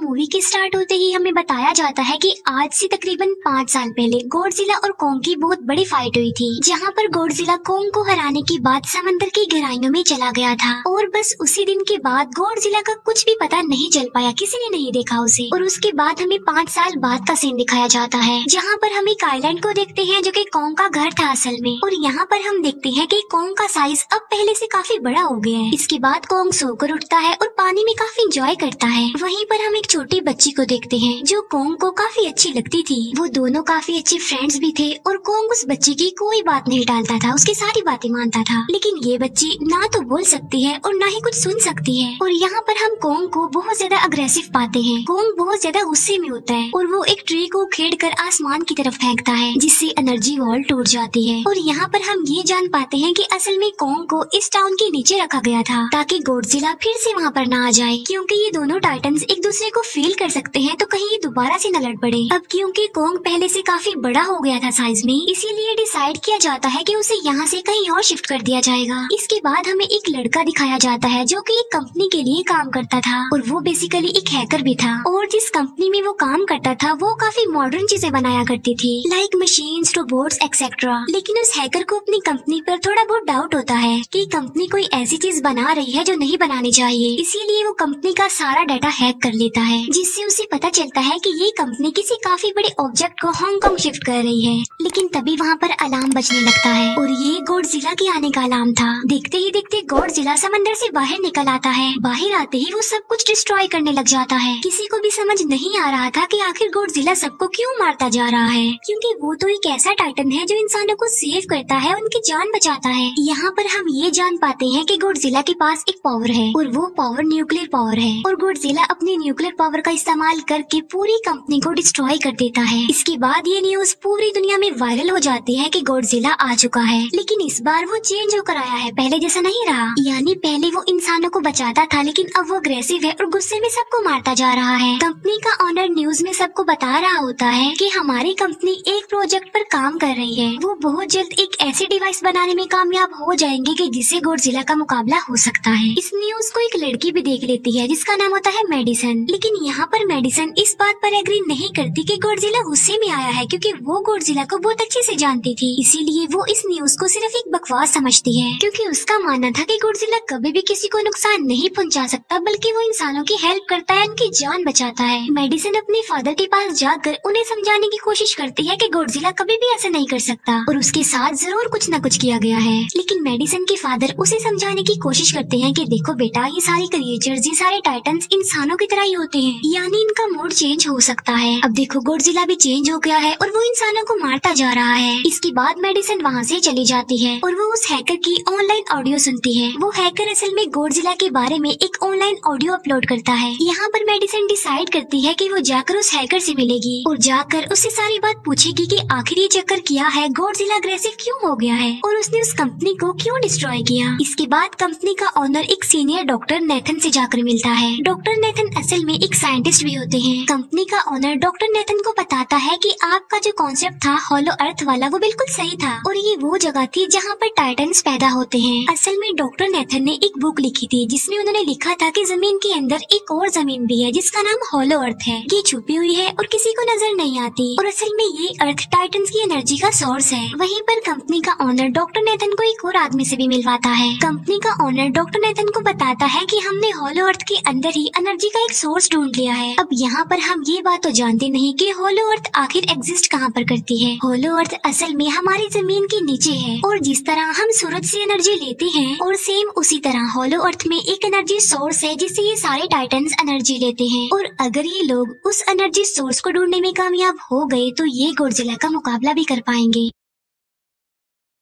Movie के start होते ही हमें बताया जाता है कि आज से तकरीबन 5 साल पहले गॉडजिला और कोंग की बहुत बड़ी फाइट हुई थी, जहां पर गॉडजिला कोंग को हराने के बाद समंदर की गहराइयों में चला गया था और बस उसी दिन के बाद गॉडजिला का कुछ भी पता नहीं चल पाया, किसी ने नहीं देखा उसे। और उसके बाद हमें 5 साल बाद का सीन दिखाया जाता है, जहाँ पर हम एक आइलैंड को देखते हैं जो कि कोंग का घर था असल में। और यहाँ पर हम देखते हैं कि कोंग का साइज अब पहले से काफी बड़ा हो गया है। इसके बाद कोंग सोकर उठता है और पानी में काफी एंजॉय करता है। वहीं पर हम एक छोटी बच्ची को देखते हैं जो कोंग को काफी अच्छी लगती थी। वो दोनों काफी अच्छे फ्रेंड्स भी थे और कोंग उस बच्ची की कोई बात नहीं टालता था, उसकी सारी बातें मानता था। लेकिन ये बच्ची ना तो बोल सकती है और ना ही कुछ सुन सकती है। और यहाँ पर हम कोंग को बहुत ज्यादा अग्रेसिव पाते हैं। कोंग बहुत ज्यादा गुस्से में होता है और वो एक ट्री को उखेड़ कर आसमान की तरफ फेंकता है, जिससे एनर्जी वॉल टूट जाती है। और यहाँ पर हम ये जान पाते हैं कि असल में कोंग को इस टाउन के नीचे रखा गया था ताकि गॉडजिला फिर से वहाँ पर ना आ जाए, क्योंकि ये दोनों टाइटन्स एक दूसरे को फील कर सकते हैं तो कहीं ये दोबारा से न लड़ पड़े। अब क्योंकि कोंग पहले से काफी बड़ा हो गया था साइज में, इसीलिए डिसाइड किया जाता है कि उसे यहाँ से कहीं और शिफ्ट कर दिया जाएगा। इसके बाद हमें एक लड़का दिखाया जाता है जो कि एक कंपनी के लिए काम करता था और वो बेसिकली एक हैकर भी था। और जिस कंपनी में वो काम करता था वो काफी मॉडर्न चीजें बनाया करती थी, लाइक मशीन्स, रोबोट्स एक्सेट्रा। लेकिन उस हैकर को अपनी कंपनी पर थोड़ा बहुत डाउट होता है कि कंपनी कोई ऐसी चीज बना रही है जो नहीं बनानी चाहिए। इसीलिए वो कंपनी का सारा डाटा हैक कर लेता है, जिससे उसे पता चलता है कि ये कंपनी किसी काफी बड़े ऑब्जेक्ट को हांगकांग शिफ्ट कर रही है। लेकिन तभी वहाँ पर अलार्म बजने लगता है और ये गॉडजिला के आने का अलार्म था। देखते ही देखते गॉडजिला समंदर से बाहर निकल आता है। बाहर आते ही वो सब कुछ डिस्ट्रॉय करने लग जाता है। किसी को भी समझ नहीं आ रहा था कि आखिर गॉडजिला सबको क्यों मारता जा रहा है, क्योंकि वो तो एक ऐसा टाइटन है जो इंसानों को सेव करता है, उनकी जान बचाता है। यहाँ पर हम ये जान पाते हैं कि गॉडजिला के पास एक पावर है और वो पावर न्यूक्लियर पावर है। और गॉडजिला अपनी न्यूक्लियर पावर का इस्तेमाल करके पूरी कंपनी को डिस्ट्रॉय कर देता है। इसके बाद ये न्यूज पूरी दुनिया में वायरल हो जाती है कि गॉडजिला आ चुका है। लेकिन इस बार वो चेंज होकर आया है, पहले जैसा नहीं रहा। यानी पहले वो इंसानों को बचाता था, लेकिन अब वो अग्रेसिव है और गुस्से में सबको मारता जा रहा है। कंपनी का ऑनर न्यूज में सबको बता रहा होता है कि हमारी कंपनी एक प्रोजेक्ट पर काम कर रही है। वो बहुत जल्द एक ऐसी डिवाइस बनाने में कामयाब हो जाएंगे कि जिससे गॉडजिला का मुकाबला हो सकता है। इस न्यूज को एक लड़की भी देख लेती है जिसका नाम होता है मेडिसन। लेकिन यहाँ पर मेडिसन इस बात पर एग्री नहीं करती कि गॉडजिला गुस्से में आया है, क्योंकि वो गॉडजिला को बहुत अच्छे से जानती थी। इसीलिए वो इस न्यूज को सिर्फ एक बकवास समझती है, क्योंकि उसका मानना था कि गॉडजिला कभी भी किसी को नुकसान नहीं पहुंचा सकता, बल्कि वो इंसानों की हेल्प करता है, उनकी जान बचाता है। मेडिसन अपने फादर के पास जाकर उन्हें समझाने की कोशिश करती है कि गॉडजिला कभी भी ऐसा नहीं कर सकता और उसके साथ जरूर कुछ न कुछ किया गया है। लेकिन मेडिसन के फादर उसे समझाने की कोशिश करते हैं कि देखो बेटा, ये सारे क्रिएचर्स, ये सारे टाइटन्स इंसानों की तरह ही होते हैं, यानी इनका मूड चेंज हो सकता है। अब देखो गॉडजिला भी चेंज हो गया है और वो इंसानों को मारता जा रहा है। इसके बाद मेडिसन वहाँ से चली जाती है और वो उस हैकर की ऑनलाइन ऑडियो सुनती है। वो हैकर असल में गॉडजिला के बारे में एक ऑनलाइन ऑडियो अपलोड करता है। यहाँ पर मेडिसन डिसाइड करती है कि वो जाकर उस हैकर से मिलेगी और जाकर उससे सारी बात पूछेगी कि आखिर ये चक्कर किया है, गॉडजिला अग्रेसिव क्यों हो गया है और उसने उस कंपनी को क्यों डिस्ट्रॉय किया। इसके बाद कंपनी का ऑनर एक सीनियर डॉक्टर नेथन से जाकर मिलता है। डॉक्टर नेथन असल में एक साइंटिस्ट भी होते हैं। कंपनी का ऑनर डॉक्टर नेथन को बताता है कि आपका जो कॉन्सेप्ट था हॉलो अर्थ वाला, वो बिल्कुल सही था और ये वो जगह थी जहाँ पर टाइटन्स पैदा होते हैं। असल में डॉक्टर नेथन ने एक बुक लिखी थी जिसमें उन्होंने लिखा था कि जमीन के अंदर एक और जमीन भी है जिसका नाम हॉलो अर्थ है। ये छुपी हुई है और किसी को नजर नहीं आती और असल में ये अर्थ टाइटन्स की एनर्जी का सोर्स है। वहीं पर कंपनी का ऑनर डॉक्टर नेथन को एक और आदमी से भी मिलवाता है। कंपनी का ऑनर डॉक्टर नेथन को बताता है कि हमने हॉलो अर्थ के अंदर ही एनर्जी का एक सोर्स ढूंढ लिया है। अब यहाँ पर हम ये बात तो जानते नहीं कि हॉलो अर्थ आखिर एग्जिस्ट कहाँ पर करती है। हॉलो अर्थ असल में हमारी जमीन के नीचे है और जिस तरह हम सूरज से एनर्जी लेते हैं और सेम उसी तरह हॉलो अर्थ में एक एनर्जी सोर्स है जिससे ये सारे टाइटन्स एनर्जी लेते हैं। और अगर ये लोग उस एनर्जी सोर्स को ढूंढने में कामयाब हो गए तो ये गॉडजिला का मुकाबला भी कर पाएंगे।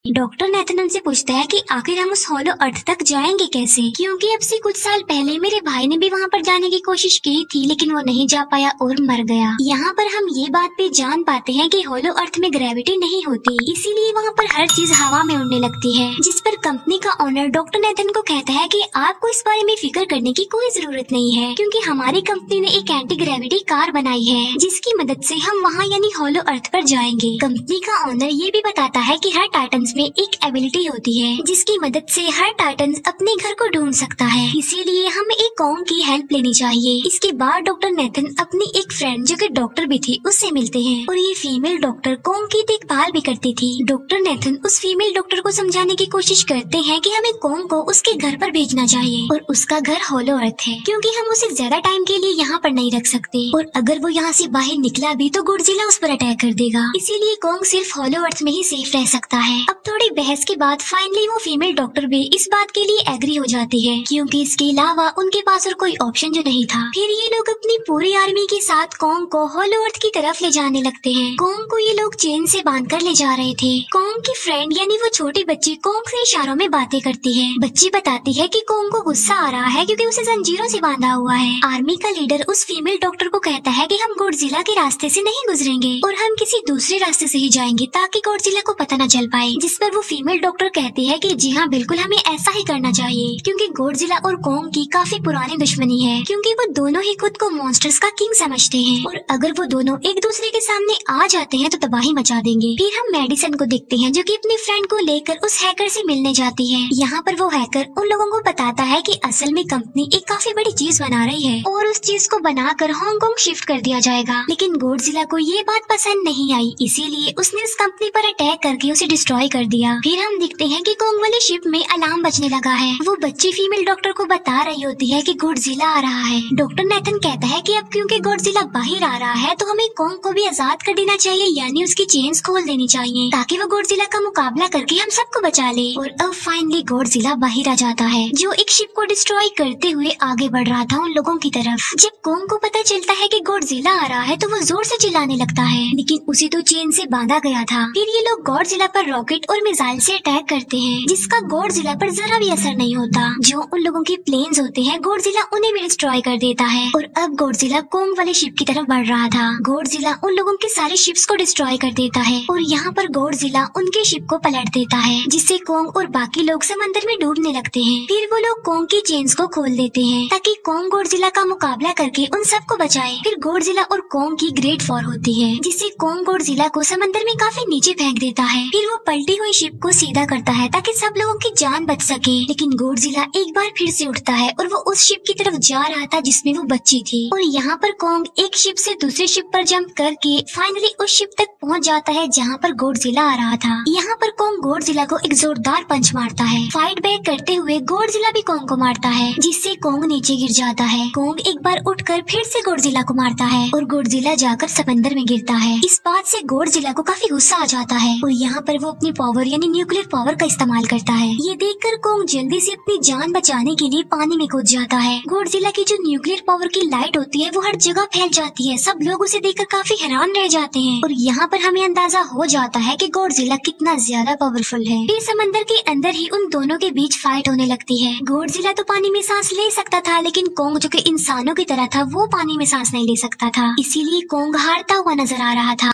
डॉक्टर नेथन उनसे पूछता है कि आखिर हम उस हॉलो अर्थ तक जाएंगे कैसे, क्योंकि अब से कुछ साल पहले मेरे भाई ने भी वहाँ पर जाने की कोशिश की थी लेकिन वो नहीं जा पाया और मर गया। यहाँ पर हम ये बात भी जान पाते हैं कि हॉलो अर्थ में ग्रेविटी नहीं होती, इसीलिए वहाँ पर हर चीज हवा में उड़ने लगती है, जिस पर कंपनी का ऑनर डॉक्टर नेथन को कहता है कि आपको इस बारे में फिक्र करने की कोई जरूरत नहीं है, क्योंकि हमारी कंपनी ने एक एंटी ग्रेविटी कार बनाई है जिसकी मदद से हम वहाँ यानी हॉलो अर्थ पर जाएंगे। कंपनी का ऑनर ये भी बताता है कि हर टाइटन्स में एक एबिलिटी होती है जिसकी मदद से हर टाइटन अपने घर को ढूंढ सकता है, इसीलिए हमें एक कॉन्ग की हेल्प लेनी चाहिए। इसके बाद डॉक्टर नेथन अपनी एक फ्रेंड जो कि डॉक्टर भी थी उससे मिलते हैं और ये फीमेल डॉक्टर कॉन्ग की देखभाल भी करती थी। डॉक्टर नेथन उस फीमेल डॉक्टर को समझाने की कोशिश करते हैं कि हमें कॉन्ग को उसके घर पर भेजना चाहिए और उसका घर हॉलो अर्थ है, क्योंकि हम उसे ज्यादा टाइम के लिए यहाँ पर नहीं रख सकते और अगर वो यहाँ से बाहर निकला भी तो गॉडजिला उस पर अटैक कर देगा, इसीलिए कॉन्ग सिर्फ हॉलो अर्थ में ही सेफ रह सकता है। अब थोड़ी बहस के बाद फाइनली वो फीमेल डॉक्टर भी इस बात के लिए एग्री हो जाती है, क्योंकि इसके अलावा उनके पास और कोई ऑप्शन जो नहीं था। फिर ये लोग अपनी पूरी आर्मी के साथ कॉन्ग को हॉलो अर्थ की तरफ ले जाने लगते हैं। कॉन्ग को ये लोग चेन से बांधकर ले जा रहे थे। कॉन्ग की फ्रेंड यानी वो छोटी बच्ची कॉन्ग से इशारों में बातें करती है। बच्ची बताती है कि कॉन्ग को गुस्सा आ रहा है क्योंकि उसे जंजीरों से बांधा हुआ है। आर्मी का लीडर उस फीमेल डॉक्टर को कहता है कि हम गॉडजिला के रास्ते से नहीं गुजरेंगे और हम किसी दूसरे रास्ते से ही जाएंगे ताकि गॉडजिला को पता न चल पाए, जिस पर वो फीमेल डॉक्टर कहती है कि जी हाँ बिल्कुल हमें ऐसा ही करना चाहिए, क्योंकि गॉडजिला और कॉन्ग की काफी पुरानी दुश्मनी है, क्योंकि वो दोनों ही खुद को मॉन्स्टर्स का किंग समझते हैं और अगर वो दोनों एक दूसरे के सामने आ जाते हैं तो तबाही मचा देंगे। फिर हम मेडिसन को देखते हैं जो कि अपनी फ्रेंड को लेकर उस हैकर से मिलने जाती है। यहाँ पर वो हैकर उन लोगों को बताता है कि असल में कंपनी एक काफी बड़ी चीज बना रही है और उस चीज को बनाकर हांगकांग शिफ्ट कर दिया जाएगा, लेकिन गॉडजिला को ये बात पसंद नहीं आई, इसीलिए उसने उस कंपनी पर अटैक करके उसे डिस्ट्रॉय कर दिया। फिर हम देखते हैं कि कॉन्ग वाली शिप में अलार्म बजने लगा है। वो बच्ची फीमेल डॉक्टर को बता रही होती है कि गॉडजिला आ रहा है। डॉक्टर नेथन कहता है कि अब क्योंकि गॉडजिला बाहर आ रहा है तो हमें कॉन्ग को भी आजाद कर देना चाहिए, यानी उसकी चेन्स खोल देनी चाहिए ताकि वो गॉडजिला का मुकाबला करके हम सबको बचा ले। और अब फाइनली गॉडजिला बाहर आ जाता है जो एक शिप को डिस्ट्रॉय करते हुए आगे बढ़ रहा था उन लोगों की तरफ। जब कॉन्ग को पता चलता है कि गॉडजिला आ रहा है तो वो जोर से चिल्लाने लगता है, लेकिन उसे तो चेन से बांधा गया था। फिर ये लोग गॉडजिला पर रॉकेट और मिसाइल से अटैक करते हैं, जिसका गॉडजिला पर जरा भी असर नहीं होता। जो उन लोगों के प्लेन्स होते हैं गॉडजिला उन्हें भी डिस्ट्रॉय कर देता है और अब गॉडजिला कॉन्ग वाले शिप की तरफ बढ़ रहा था। गॉडजिला उन लोगों के सारे शिप्स को डिस्ट्रॉय कर देता है और यहाँ पर गॉडजिला उनके शिप को पलट देता है, जिससे कॉन्ग और बाकी लोग समंदर में डूबने लगते हैं। फिर वो लोग कॉन्ग की चेन्स को खोल देते हैं ताकि कॉन्ग गॉडजिला का मुकाबला करके उन सबको बचाए। फिर गॉडजिला और कॉन्ग की ग्रेट वॉर होती है, जिससे कॉन्ग गॉडजिला को समंदर में काफी नीचे फेंक देता है। फिर वो पलटी हुई शिप को सीधा करता है ताकि सब लोगों की जान बच सके, लेकिन गॉडजिला एक बार फिर से उठता है और वो उस शिप की तरफ जा रहा था जिसमें वो बच्ची थी। और यहाँ पर कॉन्ग एक शिप से दूसरी शिप पर जंप करके फाइनली उस शिप तक पहुँच जाता है जहाँ पर गॉडजिला आ रहा था। यहाँ पर कॉन्ग गॉडजिला को एक जोरदार पंच मारता है। फाइट बैक करते हुए गॉडजिला भी कॉन्ग को मारता है, जिससे कॉन्ग नीचे गिर जाता है। कॉन्ग एक बार उठकर फिर से गॉडजिला को मारता है और गॉडजिला जाकर समंदर में गिरता है। इस बात से गॉडजिला को काफी गुस्सा आ जाता है और यहाँ पर वो अपनी पावर यानी न्यूक्लियर पावर का इस्तेमाल करता है। ये देखकर कॉन्ग जल्दी से अपनी जान बचाने के लिए पानी में कूद जाता है। गॉडजिला की जो न्यूक्लियर पावर की लाइट होती है वो हर जगह फैल जाती है। सब लोग उसे देखकर काफी हैरान रह जाते हैं और यहाँ पर हमें अंदाजा हो जाता है कि गॉडजिला कितना ज्यादा पावरफुल है। फिर समंदर के अंदर ही उन दोनों के बीच फाइट होने लगती है। गॉडजिला तो पानी में सांस ले सकता था, लेकिन कॉन्ग जो कि इंसानों की तरह था वो पानी में सांस नहीं ले सकता था, इसीलिए कॉन्ग हारता हुआ नजर आ रहा था।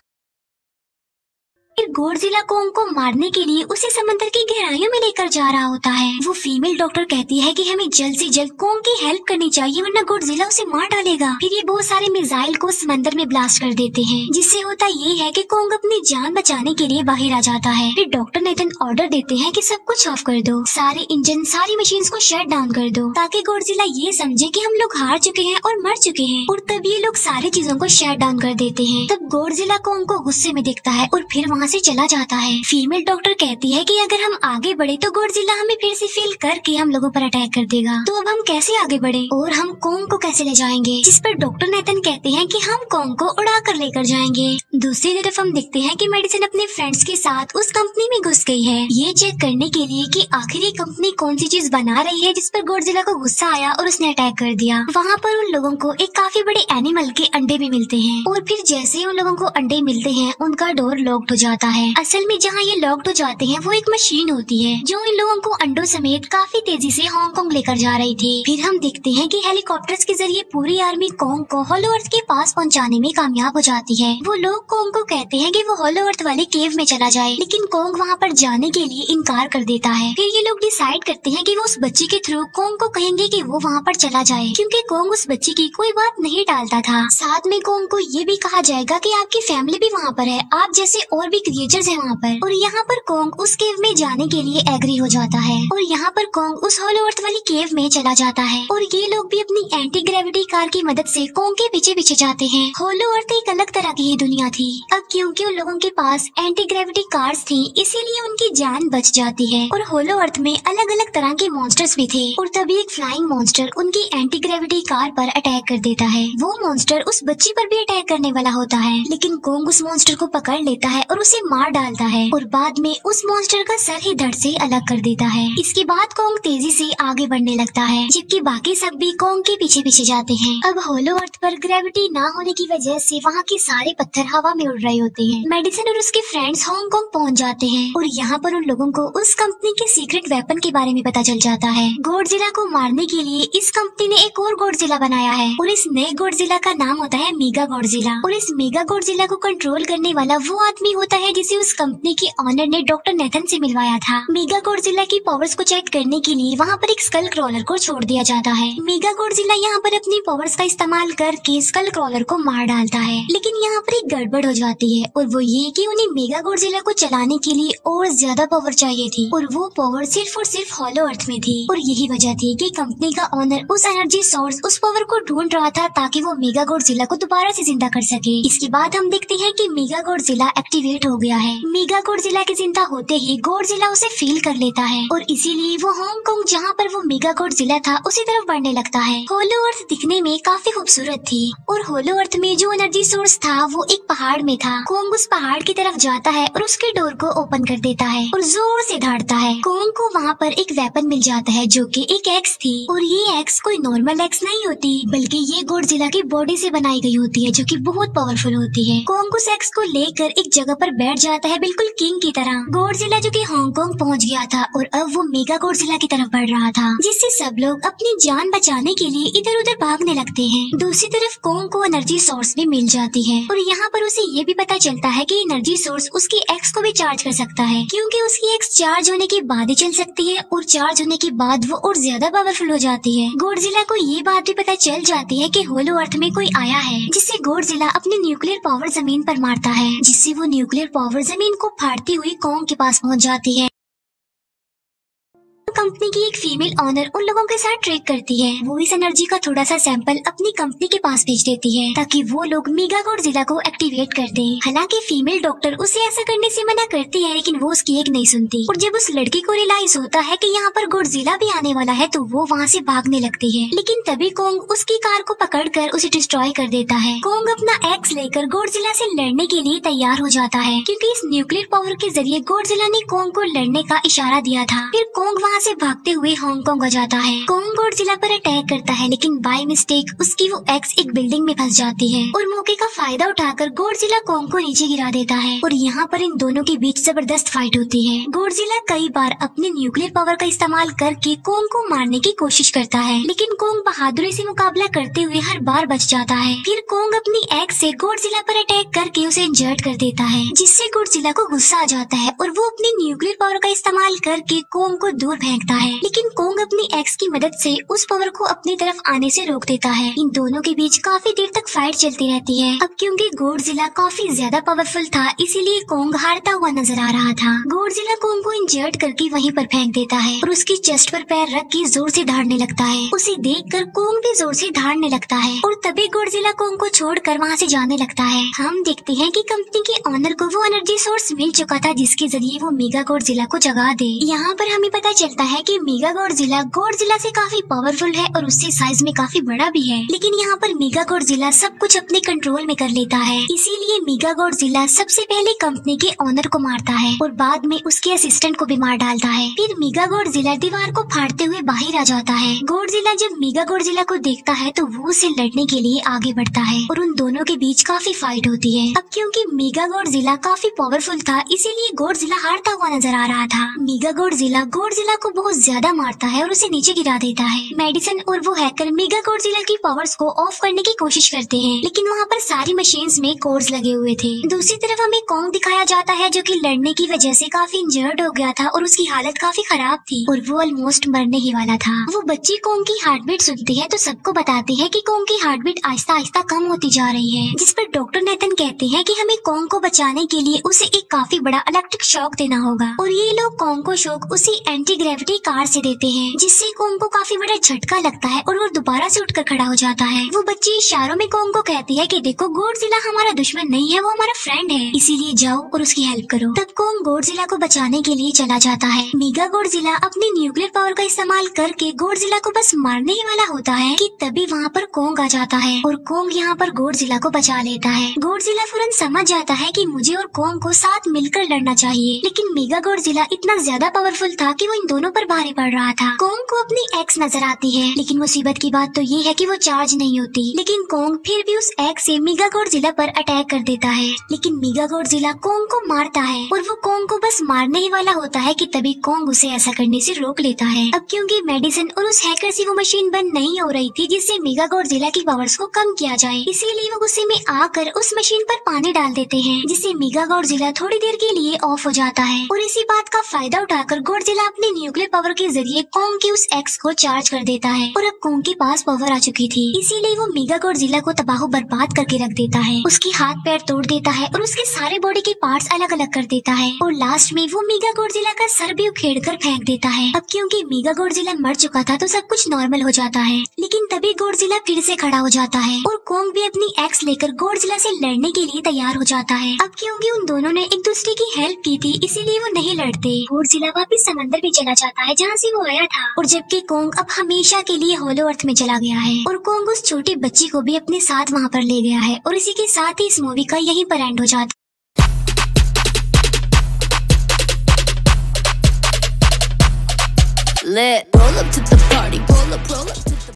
फिर गॉडजिला कॉन्ग को मारने के लिए उसे समंदर की गहराइयों में लेकर जा रहा होता है। वो फीमेल डॉक्टर कहती है कि हमें जल्द से जल्द कॉन्ग की हेल्प करनी चाहिए वरना गॉडजिला उसे मार डालेगा। फिर ये बहुत सारे मिसाइल को समंदर में ब्लास्ट कर देते हैं, जिससे होता ये है कि कॉन्ग अपनी जान बचाने के लिए बाहर आ जाता है। फिर डॉक्टर नेथन ऑर्डर देते हैं कि सब कुछ ऑफ कर दो, सारे इंजन सारी मशीन्स को शट डाउन कर दो, ताकि गॉडजिला ये समझे कि हम लोग हार चुके हैं और मर चुके हैं। और तब ये लोग सारी चीजों को शट डाउन कर देते हैं। तब गॉडजिला कॉन्ग को गुस्से में देखता है और फिर वहाँ से चला जाता है। फीमेल डॉक्टर कहती है कि अगर हम आगे बढ़े तो गॉडजिला हमें फिर से फेल करके हम लोगों पर अटैक कर देगा, तो अब हम कैसे आगे बढ़े और हम कॉन्ग को कैसे ले जाएंगे। जिस पर डॉक्टर नेथन कहते हैं कि हम कॉन्ग को उड़ा कर लेकर जाएंगे। दूसरी तरफ हम देखते हैं कि मेडिसन अपने फ्रेंड्स के साथ उस कंपनी में घुस गई है, ये चेक करने के लिए कि आखिर ये कंपनी कौन सी चीज बना रही है, जिस पर गॉडजिला को गुस्सा आया और उसने अटैक कर दिया। वहाँ पर उन लोगों को एक काफी बड़े एनिमल के अंडे भी मिलते हैं और फिर जैसे ही उन लोगों को अंडे मिलते हैं उनका डोर लॉक्ड हो जाता जाता है। असल में जहाँ ये लॉक्ड हो जाते हैं वो एक मशीन होती है जो इन लोगों को अंडों समेत काफी तेजी से हांगकांग लेकर जा रही थी। फिर हम देखते हैं कि हेलीकॉप्टर्स के जरिए पूरी आर्मी कोंग को होलो अर्थ के पास पहुंचाने में कामयाब हो जाती है। वो लोग कोंग को कहते हैं कि वो होलो अर्थ वाले केव में चला जाए, लेकिन कोंग वहाँ पर जाने के लिए इनकार कर देता है। फिर ये लोग डिसाइड करते हैं कि वो उस बच्ची के थ्रू कोंग को कहेंगे कि वो वहाँ पर चला जाए, क्योंकि कोंग उस बच्ची की कोई बात नहीं टालता था। साथ में कोंग को ये भी कहा जाएगा कि आपकी फैमिली भी वहाँ पर है, आप जैसे और भी क्रिएचर्स हैं वहाँ पर। और यहाँ पर कोंग उस केव में जाने के लिए एग्री हो जाता है और यहाँ पर कोंग उस होलो अर्थ वाली केव में चला जाता है और ये लोग भी अपनी एंटी ग्रेविटी कार की मदद से कोंग के पीछे पीछे जाते हैं। होलो अर्थ एक अलग तरह की ही दुनिया थी। अब क्योंकि उन लोगों के पास एंटी ग्रेविटी कार्स थी, इसीलिए उनकी जान बच जाती है। और होलो अर्थ में अलग अलग तरह के मॉन्स्टर्स भी थे और तभी एक फ्लाइंग मॉन्स्टर उनकी एंटी ग्रेविटी कार पर अटैक कर देता है। वो मॉन्स्टर उस बच्ची पर भी अटैक करने वाला होता है, लेकिन कोंग उस मॉन्स्टर को पकड़ लेता है और उसे मार डालता है और बाद में उस मॉन्स्टर का सर ही धड़ से अलग कर देता है। इसके बाद कोंग तेजी से आगे बढ़ने लगता है, जबकि बाकी सब भी कोंग के पीछे पीछे जाते हैं। अब होलो अर्थ पर ग्रेविटी ना होने की वजह से वहाँ के सारे पत्थर हवा में उड़ रहे होते हैं। मेडिसिन और उसके फ्रेंड्स हांगकांग पहुँच जाते हैं और यहाँ पर उन लोगों को उस कंपनी के सीक्रेट वेपन के बारे में पता चल जाता है। गॉडजिला को मारने के लिए इस कंपनी ने एक और गॉडजिला बनाया है और इस नए गॉडजिला का नाम होता है मेगा गॉडजिला। और इस मेगा गॉडजिला को कंट्रोल करने वाला वो आदमी होता है जिसे उस कंपनी के ऑनर ने डॉक्टर नेथन से मिलवाया था। मेगा गॉडजिला की पावर्स को चेक करने के लिए वहाँ पर एक स्कल क्रॉलर को छोड़ दिया जाता है। मेगा गॉडजिला यहाँ पर अपनी पावर्स का इस्तेमाल करके स्कल क्रॉलर को मार डालता है, लेकिन यहाँ पर एक गड़बड़ हो जाती है और वो ये कि उन्हें मेगा गॉडजिला को चलाने के लिए और ज्यादा पावर चाहिए थी और वो पावर सिर्फ और सिर्फ होलो अर्थ में थी। और यही वजह थी कि कंपनी का ऑनर उस एनर्जी सोर्स उस पावर को ढूंढ रहा था ताकि वो मेगा गॉडजिला को दोबारा से जिंदा कर सके। इसके बाद हम देखते हैं कि मेगा गॉडजिला एक्टिवेट हो गया है। मेगा गॉडजिला के जिंदा होते ही गॉडजिला उसे फील कर लेता है और इसीलिए वो हांगकांग जहाँ पर वो मेगा गॉडजिला था उसी तरफ बढ़ने लगता है। होलो अर्थ दिखने में काफी खूबसूरत थी और होलो अर्थ में जो एनर्जी सोर्स था वो एक पहाड़ में था। कोंग उस पहाड़ की तरफ जाता है और उसके डोर को ओपन कर देता है और जोर से धाड़ता है। कोंग को वहाँ पर एक वेपन मिल जाता है जो कि एक एक्स थी और ये एक्स कोई नॉर्मल एक्स नहीं होती, बल्कि ये गॉडजिला की बॉडी से बनाई गई होती है जो कि बहुत पावरफुल होती है। कोंग उस एक्स को लेकर एक जगह पर बैठ जाता है बिल्कुल किंग की तरह। गॉडजिला जो कि हांगकांग पहुँच गया था और अब वो मेगा गॉडजिला की तरफ बढ़ रहा था, जिससे सब लोग अपनी जान बचाने के लिए इधर उधर भागने लगते हैं। दूसरी तरफ कोंग को एनर्जी सोर्स भी मिल जाती है और यहाँ पर उसे ये भी पता चलता है कि एनर्जी सोर्स उसकी एक्स को भी चार्ज कर सकता है, क्योंकि उसकी एक्स चार्ज होने के बाद ही चल सकती है और चार्ज होने के बाद वो और ज्यादा पावरफुल हो जाती है। गॉडजिला को ये बात भी पता चल जाती है कि होलो अर्थ में कोई आया है, जिससे गॉडजिला अपनी न्यूक्लियर पावर जमीन पर मारता है, जिससे वो न्यूक्लियर पावर जमीन को फाड़ती हुई कोंग के पास पहुँच जाती है। कंपनी की एक फीमेल ऑनर उन लोगों के साथ ट्रेक करती है। वो इस एनर्जी का थोड़ा सा सैंपल अपनी कंपनी के पास भेज देती है ताकि वो लोग मेगा गॉडजिला को एक्टिवेट कर दें। हालांकि फीमेल डॉक्टर उसे ऐसा करने से मना करती है, लेकिन वो उसकी एक नहीं सुनती और जब उस लड़की को रियलाइज होता है कि यहाँ पर गॉडजिला भी आने वाला है तो वो वहाँ से भागने लगती है, लेकिन तभी कोंग उसकी कार को पकड़कर उसे डिस्ट्रॉय कर देता है। कोंग अपना एक्स लेकर गॉडजिला से लड़ने के लिए तैयार हो जाता है, क्योंकि इस न्यूक्लियर पावर के जरिए गॉडजिला ने कोंग को लड़ने का इशारा दिया था। फिर कोंग वहाँ से भागते हुए हांगकांग आ जाता है। कोंग गॉडजिला पर अटैक करता है, लेकिन बाय मिस्टेक उसकी वो एक्स एक बिल्डिंग में फंस जाती है और मौके का फायदा उठाकर गॉडजिला कोंग को नीचे गिरा देता है और यहाँ पर इन दोनों के बीच जबरदस्त फाइट होती है। गॉडजिला कई बार अपने न्यूक्लियर पावर का इस्तेमाल करके कोंग को मारने की कोशिश करता है, लेकिन कोंग बहादुरी से मुकाबला करते हुए हर बार बच जाता है। फिर कोंग अपनी एक्स से गॉडजिला पर अटैक करके उसे इंजर्ड कर देता है, जिससे गॉडजिला को गुस्सा आ जाता है और वो अपनी न्यूक्लियर पावर का इस्तेमाल करके कोंग को दूर फेंकता है, लेकिन कोंग अपनी एक्स की मदद से उस पावर को अपनी तरफ आने से रोक देता है। इन दोनों के बीच काफी देर तक फाइट चलती रहती है। अब क्योंकि गॉडजिला काफी ज्यादा पावरफुल था, इसीलिए कोंग हारता हुआ नजर आ रहा था। गॉडजिला कोंग को इंजर्ड करके वहीं पर फेंक देता है और उसकी चेस्ट पर पैर रख के जोर से धाड़ने लगता है। उसे देखकर कोंग भी जोर से धाड़ने लगता है और तभी गॉडजिला कोंग को छोड़कर वहाँ से जाने लगता है। हम देखते हैं कि कंपनी के ऑनर को वो एनर्जी सोर्स मिल चुका था जिसके जरिए वो मेगा गॉडजिला को जगा दे। यहाँ पर हमें पता चलता है कि मेगा गॉडजिला से काफी पावरफुल है और उससे साइज में काफी बड़ा भी है, लेकिन यहाँ पर मेगा गॉडजिला सब कुछ अपने कंट्रोल में कर लेता है। इसीलिए मेगा गॉडजिला सबसे पहले कंपनी के ओनर को मारता है और बाद में उसके असिस्टेंट को भी मार डालता है। फिर मेगा गॉडजिला दीवार को फाड़ते हुए बाहर आ जाता है। गॉडजिला जब मेगा गॉडजिला को देखता है तो वो उसे लड़ने के लिए आगे बढ़ता है और उन दोनों के बीच काफी फाइट होती है। अब क्योंकि मेगा गॉडजिला काफी पावरफुल था, इसीलिए गॉडजिला हारता हुआ नजर आ रहा था। मेगा गॉडजिला को बहुत ज्यादा मारता है और उसे नीचे गिरा देता है। मेडिसन और वो हैकर मेगा गॉडजिला की पावर्स को ऑफ करने की कोशिश करते हैं, लेकिन वहाँ पर सारी मशीन्स में कोड्स लगे हुए थे। दूसरी तरफ हमें कॉन्ग दिखाया जाता है जो कि लड़ने की वजह से काफी इंजर्ड हो गया था और उसकी हालत काफी खराब थी और वो ऑलमोस्ट मरने ही वाला था। वो बच्ची कॉन्ग की हार्ट बीट सुनती है तो सबको बताती है कि कॉन्ग की हार्ट बीट आहिस्ता आहिस्ता कम होती जा रही है, जिस पर डॉक्टर नेथन कहते हैं कि हमें कॉन्ग को बचाने के लिए उसे एक काफी बड़ा इलेक्ट्रिक शॉक देना होगा। और ये लोग कॉन्ग को शॉक उसी एंटी ग्रेविटी कार से देते हैं, जिससे कॉन्ग को काफी बड़ा झटका लगता है और वो दोबारा से उठकर खड़ा हो जाता है। वो बच्ची इशारों में कॉन्ग को कहती है कि देखो गॉडजिला हमारा दुश्मन नहीं है, वो हमारा फ्रेंड है, इसीलिए जाओ और उसकी हेल्प करो। तब कॉन्ग गॉडजिला को बचाने के लिए चला जाता है। मेगा गॉडजिला अपनी न्यूक्लियर पावर का इस्तेमाल करके गॉडजिला को बस मारने ही वाला होता है कि तभी वहाँ पर कॉन्ग आ जाता है और कॉन्ग यहाँ पर गॉडजिला को बचा लेता है। गॉडजिला फौरन समझ जाता है कि मुझे और कॉन्ग को साथ मिलकर लड़ना चाहिए, लेकिन मेगा गॉडजिला इतना ज्यादा पावरफुल था कि वो इन दोनों पर भारी पड़ रहा था। कॉन्ग को अपनी एक्स नजर आती है, लेकिन मुसीबत की बात तो ये है कि वो चार्ज नहीं होती। लेकिन कॉन्ग फिर भी उस एक्स से मेगा गॉडजिला पर अटैक कर देता है, लेकिन मेगा गॉडजिला कॉन्ग को मारता है और वो कॉन्ग को बस मारने ही वाला होता है कि तभी कॉन्ग उसे ऐसा करने से रोक लेता है। अब क्योंकि मेडिसन और उस हैकर से वो मशीन बंद नहीं हो रही थी जिससे मेगा गॉडजिला की पावर्स को कम किया जाए, इसीलिए वो गुस्से में आकर उस मशीन पर पानी डाल देते हैं, जिससे मेगा गॉडजिला थोड़ी देर के लिए ऑफ हो जाता है। और इसी बात का फायदा उठाकर गॉडजिला अपने न्यूक्लियर पावर के जरिए कॉन्ग की उस एक्स को चार्ज कर देता है और अब कॉन्ग के पास पावर आ चुकी थी, इसीलिए वो मेगा गॉडजिला को तबाह बर्बाद करके रख देता है। उसकी हाथ पैर तोड़ देता है और उसके सारे बॉडी के पार्ट्स अलग अलग कर देता है और लास्ट में वो मेगा गॉडजिला का सर भी उखेड़ कर फेंक देता है। अब क्योंकि मेगा गॉडजिला मर चुका था तो सब कुछ नॉर्मल हो जाता है, लेकिन तभी गॉडजिला फिर से खड़ा हो जाता है और कॉन्ग भी अपनी एक्स लेकर गॉडजिला से लड़ने के लिए तैयार हो जाता है। अब क्योंकि उन दोनों ने एक दूसरे की हेल्प की थी, इसीलिए वो नहीं लड़ते। गॉडजिला वापस समंदर में चला जाता है जहाँ से वो आया था, और जबकि कॉन्ग अब हमेशा के लिए होलो अर्थ में चला गया है और कॉन्ग उस छोटी बच्ची को भी अपने साथ वहाँ पर ले गया है। और इसी के साथ ही इस मूवी का यहीं पर एंड हो जाता है। Lit. Roll up to the party. Roll up to